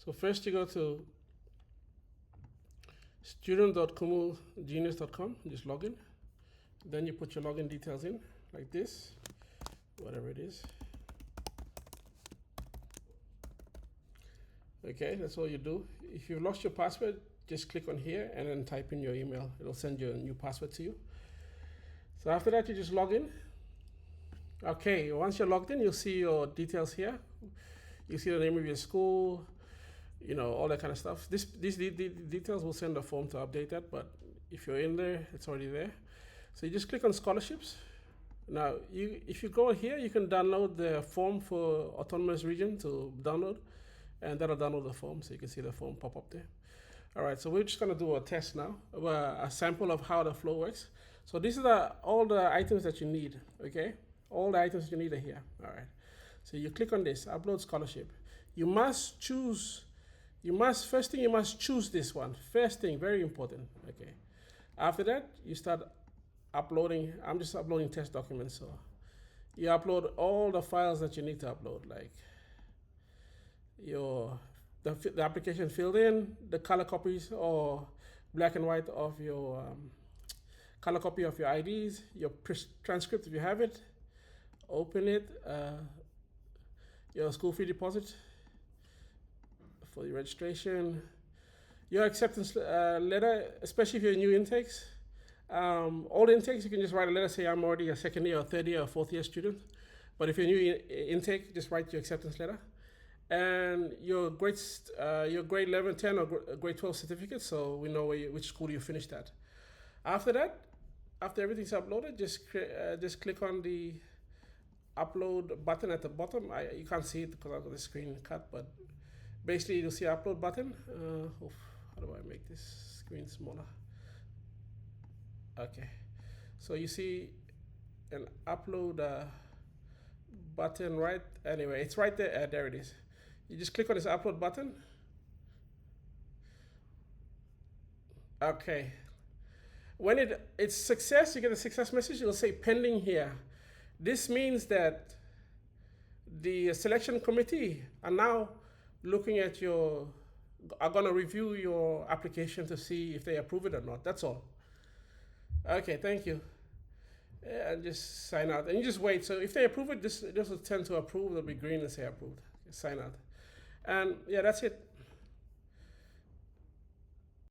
So first you go to student.kumugenius.com, just log in. Then you put your login details in, like this, whatever it is. Okay, that's all you do. If you've lost your password, just click on here and then type in your email. It'll send you a new password to you. So after that, you just log in. Okay, once you're logged in, you'll see your details here. You see the name of your school, you know, all that kind of stuff. These details will send a form to update that, but if you're in there, it's already there. So you just click on scholarships. Now, if you go here, you can download the form for autonomous region to download, and that'll download the form, so you can see the form pop up there. All right, so we're just gonna do a test now, a sample of how the flow works. So these are all the items that you need, okay? All the items you need are here, all right. So you click on this, upload scholarship. You must choose, first thing you must choose this one. First thing, very important, okay. After that, you start uploading. I'm just uploading test documents, so you upload all the files that you need to upload, like the application filled in, the color copies or black and white of your color copy of your IDs, your transcript if you have it, open it, your school fee deposit for the registration, your acceptance letter, especially if you're new intakes. All the intakes, you can just write a letter, say I'm already a second year or third year or fourth year student. But if you're new intake, just write your acceptance letter. And your grade 11, 10 or grade 12 certificate, so we know which school you finished at. After that, after everything's uploaded, just click on the upload button at the bottom. You can't see it because I've got the screen cut, but basically you'll see upload button. How do I make this screen smaller? Okay, so you see an upload button, right? Anyway, it's right there. There it is. You just click on this upload button. Okay. When it's success, you get a success message. It'll say pending here. This means that the selection committee are now looking at are gonna review your application to see if they approve it or not. That's all. Okay, thank you. And just sign out, and you just wait. So if they approve it, this will tend to approve. It'll be green and say approved. Sign out, and yeah, that's it.